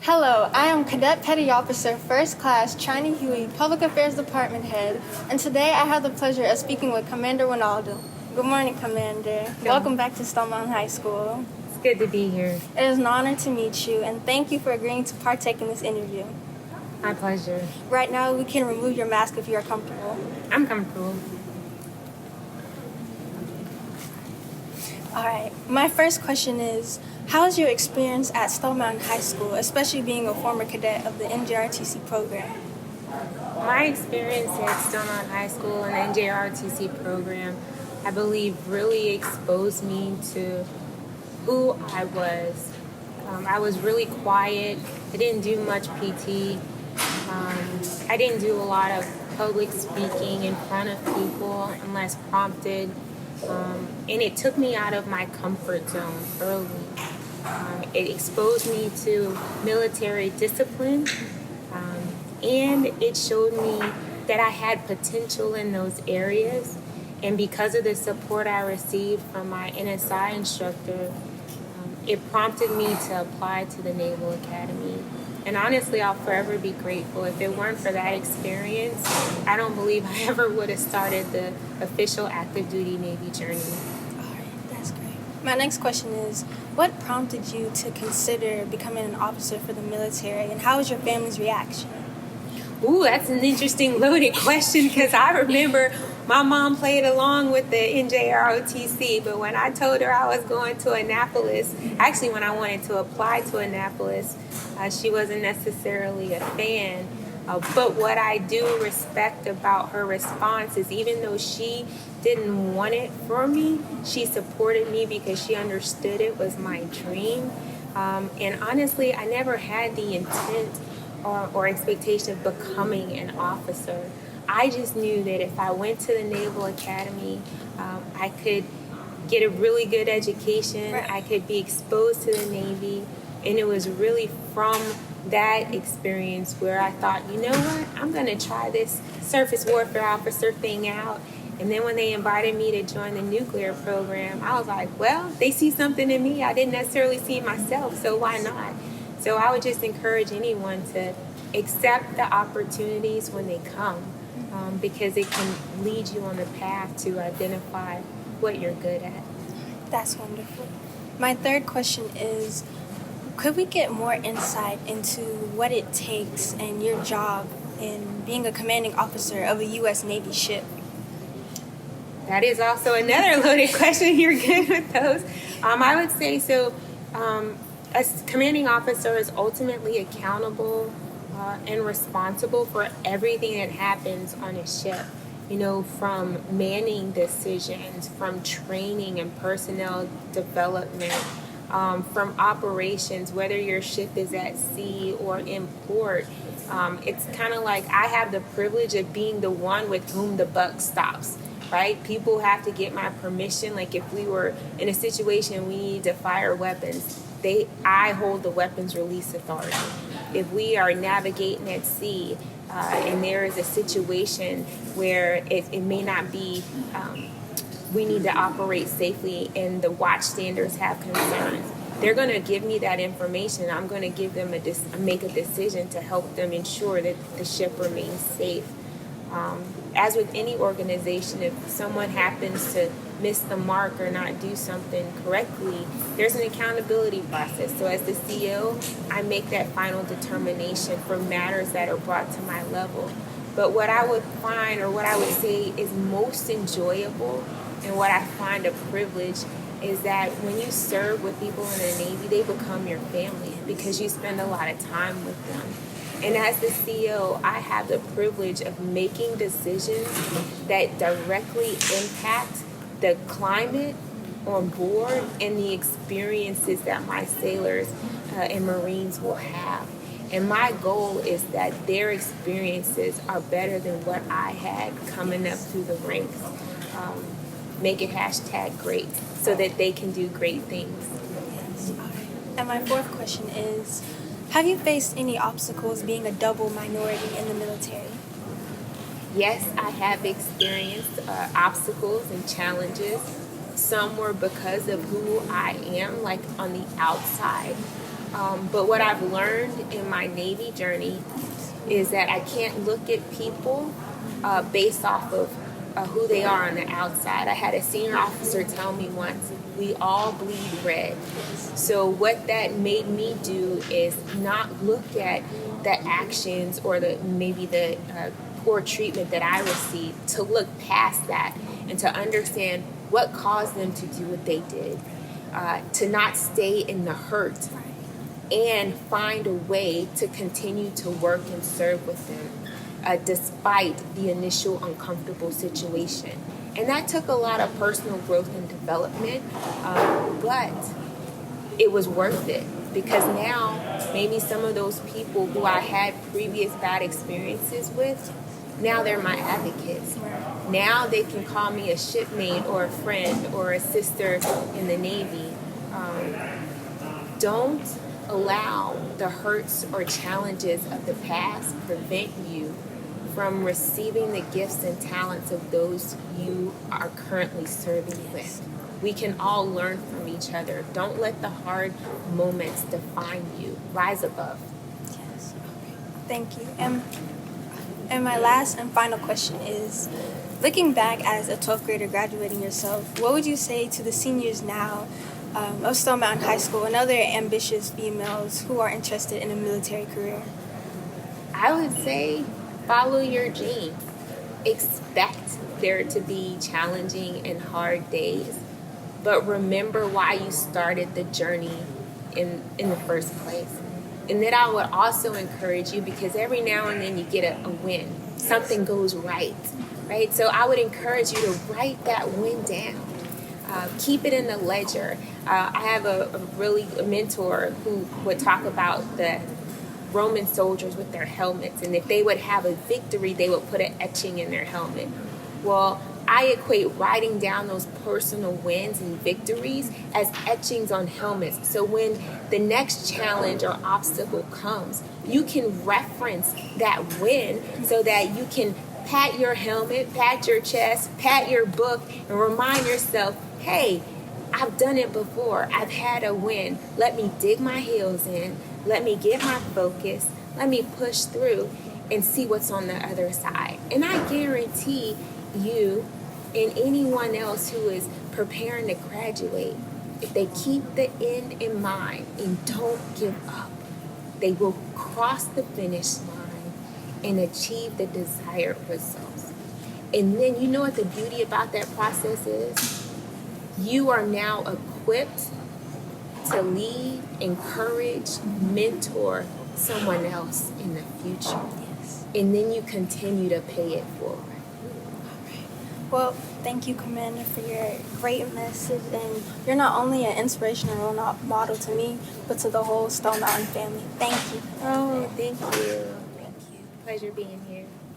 Hello, I am Cadet Petty Officer, First Class, China Huey, Public Affairs Department Head, and today I have the pleasure of speaking with Commander Wijnaldum. Good morning, Commander. Welcome back to Stone Mountain High School. It's good to be here. It is an honor to meet you, and thank you for agreeing to partake in this interview. My pleasure. Right now, we can remove your mask if you are comfortable. I'm comfortable. All right, my first question is, how is your experience at Stone Mountain High School, especially being a former cadet of the NJROTC program? My experience at Stone Mountain High School and the NJROTC program, I believe, really exposed me to who I was. I was really quiet. I didn't do much PT. I didn't do a lot of public speaking in front of people unless prompted. And it took me out of my comfort zone early. It exposed me to military discipline, and it showed me that I had potential in those areas. And because of the support I received from my NSI instructor, it prompted me to apply to the Naval Academy. And honestly, I'll forever be grateful. If it weren't for that experience, I don't believe I ever would have started the official active duty Navy journey. All right, that's great. My next question is, what prompted you to consider becoming an officer for the military, and how was your family's reaction? Ooh, that's an interesting loaded question, because I remember my mom played along with the NJROTC, but when I told her I was going to Annapolis, actually when I wanted to apply to Annapolis, she wasn't necessarily a fan. But what I do respect about her response is, even though she didn't want it for me, she supported me because she understood it was my dream. And honestly, I never had the intent or expectation of becoming an officer. I just knew that if I went to the Naval Academy, I could get a really good education. Right. I could be exposed to the Navy. And it was really from that experience where I thought, you know what, I'm going to try this surface warfare officer thing out. And then when they invited me to join the nuclear program, I was like, well, they see something in me I didn't necessarily see myself, so why not? So I would just encourage anyone to accept the opportunities when they come, because it can lead you on the path to identify what you're good at. That's wonderful. My third question is, could we get more insight into what it takes and your job in being a commanding officer of a U.S. Navy ship? That is also another loaded question. You're good with those. I would say so. A commanding officer is ultimately accountable and responsible for everything that happens on a ship. You know, from manning decisions, from training and personnel development, from operations, whether your ship is at sea or in port. It's kind of like I have the privilege of being the one with whom the buck stops, right? People have to get my permission. Like if we were in a situation we need to fire weapons, I hold the weapons release authority. If we are navigating at sea and there is a situation where it may not be we need to operate safely and the watch standards have concerns, they're going to give me that information. I'm going to give them make a decision to help them ensure that the ship remains safe. As with any organization, if someone happens to miss the mark or not do something correctly, there's an accountability process. So as the CO, I make that final determination for matters that are brought to my level. But what I would find, or what I would say is most enjoyable, and what I find a privilege, is that when you serve with people in the Navy, they become your family because you spend a lot of time with them. And as the CEO, I have the privilege of making decisions that directly impact the climate on board and the experiences that my sailors and Marines will have. And my goal is that their experiences are better than what I had coming up through the ranks. Make it #great so that they can do great things. Yes. And my fourth question is, have you faced any obstacles being a double minority in the military? Yes, I have experienced obstacles and challenges. Some were because of who I am, like on the outside. But what I've learned in my Navy journey is that I can't look at people based off of who they are on the outside. I had a senior officer tell me once, we all bleed red. So what that made me do is not look at the actions or maybe the poor treatment that I received, to look past that and to understand what caused them to do what they did, to not stay in the hurt, and find a way to continue to work and serve with them despite the initial uncomfortable situation. And that took a lot of personal growth and development, but it was worth it, because now maybe some of those people who I had previous bad experiences with, now they're my advocates. Now they can call me a shipmate or a friend or a sister in the Navy. Don't allow the hurts or challenges of the past prevent you from receiving the gifts and talents of those you are currently serving with. We can all learn from each other. Don't let the hard moments define you. Rise above. Yes. Thank you. And my last and final question is, looking back as a 12th grader graduating yourself, what would you say to the seniors now of Stone Mountain High School and other ambitious females who are interested in a military career? I would say follow your dreams. Expect there to be challenging and hard days, but remember why you started the journey in the first place. And then I would also encourage you, because every now and then you get a win. Something goes right? So I would encourage you to write that win down. Keep it in the ledger. I have a mentor who would talk about the Roman soldiers with their helmets, and if they would have a victory, they would put an etching in their helmet. Well, I equate writing down those personal wins and victories as etchings on helmets. So when the next challenge or obstacle comes, you can reference that win so that you can pat your helmet, pat your chest, pat your book, and remind yourself, hey, I've done it before. I've had a win. Let me dig my heels in. Let me get my focus. Let me push through and see what's on the other side. And I guarantee you and anyone else who is preparing to graduate, if they keep the end in mind and don't give up, they will cross the finish line and achieve the desired results. And then you know what the beauty about that process is? You are now equipped to lead, encourage, mentor someone else in the future. Yes. And then you continue to pay it forward. Well, thank you, Commander, for your great message. And you're not only an inspirational role model to me, but to the whole Stone Mountain family. Thank you. Oh, thank you. Thank you. Pleasure being here.